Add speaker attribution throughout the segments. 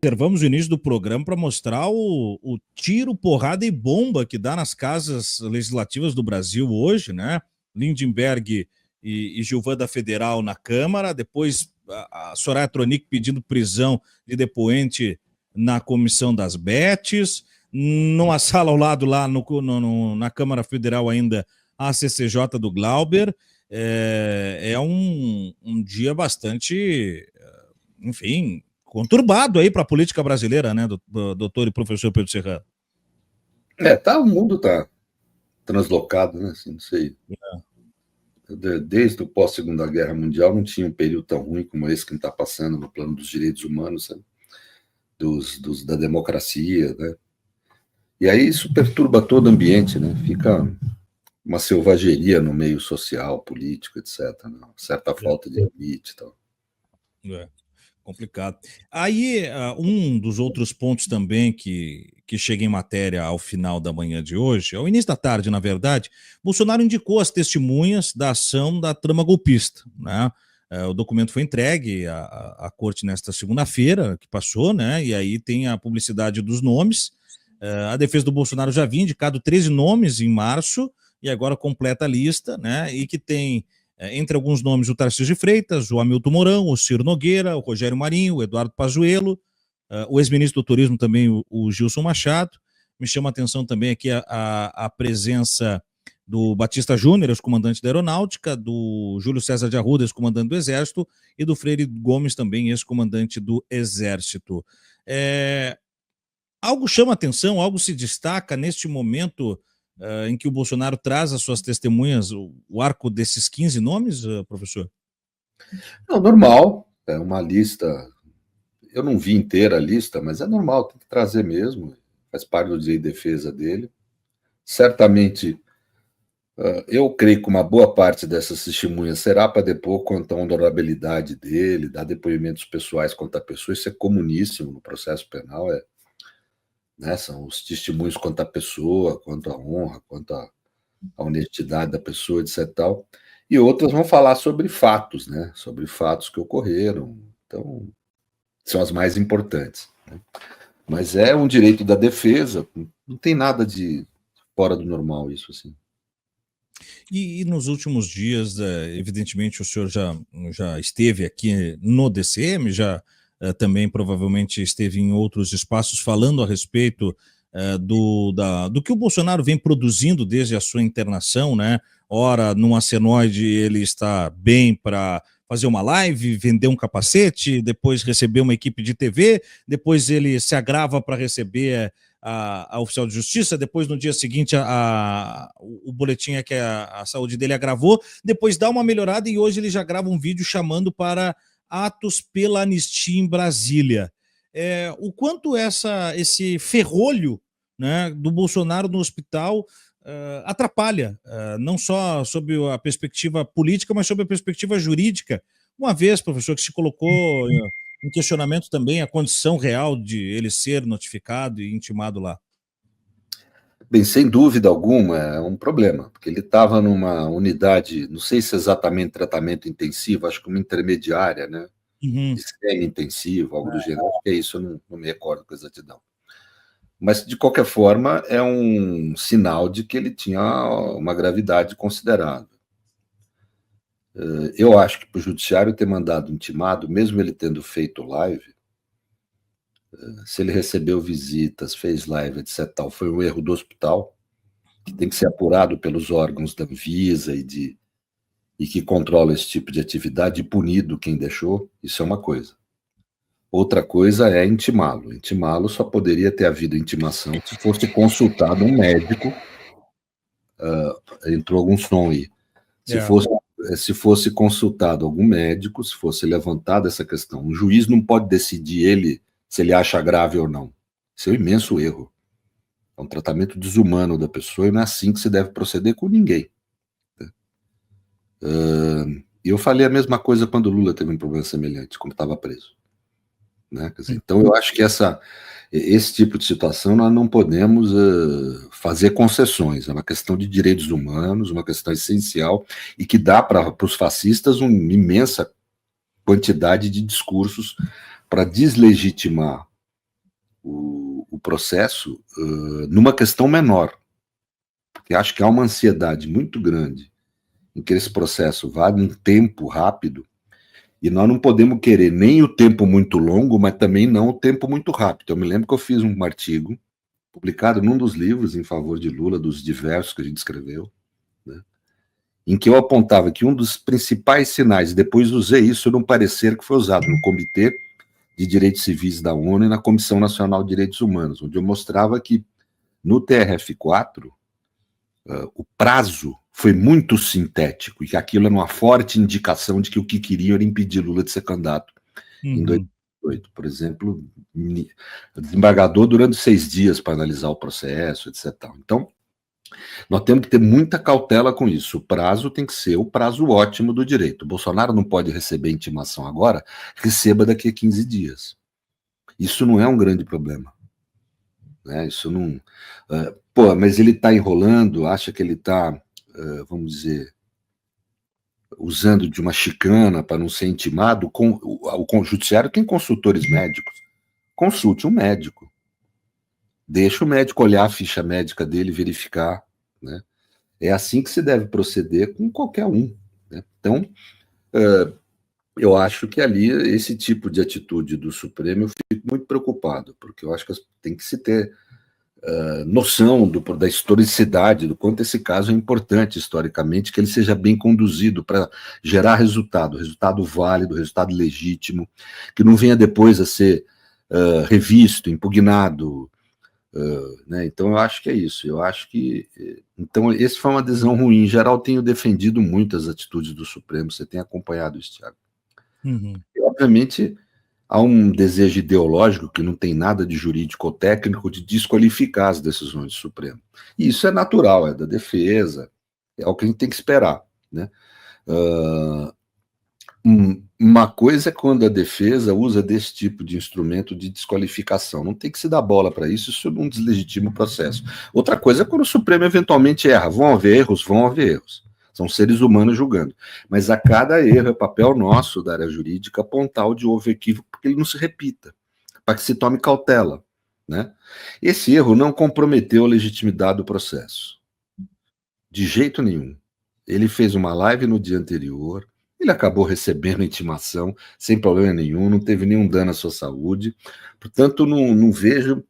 Speaker 1: reservamos o início do programa para mostrar o tiro, porrada e bomba que dá nas casas legislativas do Brasil hoje, né? Lindenberg e Gilvan Federal na Câmara, depois a Soraya Tronic pedindo prisão de depoente na Comissão das Betes, numa sala ao lado lá na Câmara Federal ainda a CCJ do Glauber. É um dia bastante, enfim, conturbado aí para a política brasileira, né, doutor e professor Pedro Serrano?
Speaker 2: O mundo está translocado, né? Assim, não sei. Desde o pós-Segunda Guerra Mundial não tinha um período tão ruim como esse que está passando no plano dos direitos humanos, sabe? Da democracia, né? E aí isso perturba todo o ambiente, né? Fica uma selvageria no meio social, político, etc. Né? Certa falta de limite e tal.
Speaker 1: Complicado. Aí, um dos outros pontos também que chega em matéria ao final da manhã de hoje, ao início da tarde, na verdade, Bolsonaro indicou as testemunhas da ação da trama golpista, né? O documento foi entregue à corte nesta segunda-feira, que passou, né? E aí tem a publicidade dos nomes. A defesa do Bolsonaro já havia indicado 13 nomes em março, e agora completa a lista, né? E que tem, entre alguns nomes, o Tarcísio de Freitas, o Hamilton Mourão, o Ciro Nogueira, o Rogério Marinho, o Eduardo Pazuello, o ex-ministro do Turismo também, o Gilson Machado. Me chama a atenção também aqui a presença do Batista Júnior, ex-comandante da Aeronáutica, do Júlio César de Arruda, ex-comandante do Exército, e do Freire Gomes também, ex-comandante do Exército. Algo chama atenção, algo se destaca neste momento em que o Bolsonaro traz as suas testemunhas, o arco desses 15 nomes, professor?
Speaker 2: Não, normal, é uma lista. Eu não vi inteira a lista, mas é normal, tem que trazer mesmo, faz parte do direito de defesa dele. Certamente, eu creio que uma boa parte dessas testemunhas será para depor quanto à honorabilidade dele, dar depoimentos pessoais contra a pessoa, isso é comuníssimo no processo penal, né? São os testemunhos quanto à pessoa, quanto à honra, quanto à honestidade da pessoa, etc. Tal. E outras vão falar sobre fatos, né? Sobre fatos que ocorreram. Então, são as mais importantes, né? Mas é um direito da defesa, não tem nada de fora do normal isso, assim.
Speaker 1: E nos últimos dias, evidentemente, o senhor já esteve aqui no DCM, já também provavelmente esteve em outros espaços falando a respeito do que o Bolsonaro vem produzindo desde a sua internação, né? Ora, num acenoide ele está bem para fazer uma live, vender um capacete, depois receber uma equipe de TV, depois ele se agrava para receber a oficial de justiça, depois no dia seguinte o boletim é que a saúde dele agravou, depois dá uma melhorada e hoje ele já grava um vídeo chamando para atos pela anistia em Brasília. O quanto esse ferrolho, né, do Bolsonaro no hospital atrapalha, não só sob a perspectiva política, mas sob a perspectiva jurídica, uma vez, professor, que se colocou em questionamento também a condição real de ele ser notificado e intimado lá.
Speaker 2: Bem, sem dúvida alguma, é um problema, porque ele estava numa unidade, não sei se exatamente tratamento intensivo, acho que uma intermediária, né? De semi-intensivo, algo do gênero, acho que é isso, eu não me recordo com exatidão. Mas, de qualquer forma, é um sinal de que ele tinha uma gravidade considerável. Eu acho que para o judiciário ter mandado intimado, mesmo ele tendo feito live, se ele recebeu visitas, fez live, etc., tal, foi um erro do hospital, que tem que ser apurado pelos órgãos da Anvisa e que controla esse tipo de atividade, e punido quem deixou, isso é uma coisa. Outra coisa é intimá-lo. Intimá-lo só poderia ter havido intimação se fosse consultado um médico. Entrou algum som aí. Se fosse consultado algum médico, se fosse levantada essa questão. Um juiz não pode decidir se ele acha grave ou não. Isso é um imenso erro. É um tratamento desumano da pessoa e não é assim que se deve proceder com ninguém. E eu falei a mesma coisa quando o Lula teve um problema semelhante, como estava preso. Né? Quer dizer, então, eu acho que esse tipo de situação nós não podemos fazer concessões. É uma questão de direitos humanos, uma questão essencial e que dá para os fascistas uma imensa quantidade de discursos para deslegitimar o processo numa questão menor, porque acho que há uma ansiedade muito grande em que esse processo vá num tempo rápido, e nós não podemos querer nem o tempo muito longo, mas também não o tempo muito rápido. Eu me lembro que eu fiz um artigo publicado num dos livros em favor de Lula, dos diversos que a gente escreveu, né, em que eu apontava que um dos principais sinais, depois usei isso num parecer que foi usado no Comitê de Direitos Civis da ONU e na Comissão Nacional de Direitos Humanos, onde eu mostrava que no TRF4 o prazo foi muito sintético e que aquilo era uma forte indicação de que o que queriam era impedir Lula de ser candidato em 2018. Por exemplo, desembargador durante 6 dias para analisar o processo, etc. Então, nós temos que ter muita cautela com isso. O prazo tem que ser o prazo ótimo do direito. O Bolsonaro não pode receber intimação agora, receba daqui a 15 dias. Isso não é um grande problema. Né? Isso não... mas ele está enrolando, acha que ele está, vamos dizer, usando de uma chicana para não ser intimado. O judiciário tem consultores médicos. Consulte um médico. Deixa o médico olhar a ficha médica dele, verificar. Né? É assim que se deve proceder com qualquer um. Né? Então, eu acho que ali, esse tipo de atitude do Supremo, eu fico muito preocupado, porque eu acho que tem que se ter noção da historicidade, do quanto esse caso é importante historicamente, que ele seja bem conduzido para gerar resultado válido, resultado legítimo, que não venha depois a ser revisto, impugnado. Né? Então eu acho que é isso. Eu acho que então esse foi uma decisão ruim. Em geral, tenho defendido muito as atitudes do Supremo. Você tem acompanhado isso, Thiago? E, obviamente, há um desejo ideológico que não tem nada de jurídico ou técnico de desqualificar as decisões do Supremo. E isso é natural, é da defesa, é o que a gente tem que esperar. Né? Uma coisa é quando a defesa usa desse tipo de instrumento de desqualificação. Não tem que se dar bola para isso, isso não deslegitima o processo. Outra coisa é quando o Supremo eventualmente erra. Vão haver erros. São seres humanos julgando. Mas a cada erro é papel nosso da área jurídica apontar onde houve equívoco, porque ele não se repita, para que se tome cautela. Né? Esse erro não comprometeu a legitimidade do processo. De jeito nenhum. Ele fez uma live no dia anterior, ele acabou recebendo intimação sem problema nenhum, não teve nenhum dano à sua saúde. Portanto, não vejo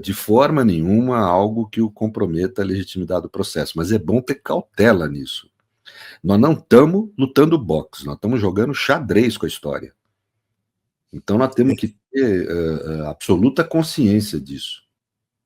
Speaker 2: de forma nenhuma algo que o comprometa a legitimidade do processo, mas é bom ter cautela nisso. Nós não estamos lutando boxe, nós estamos jogando xadrez com a história. Então nós temos que ter absoluta consciência disso.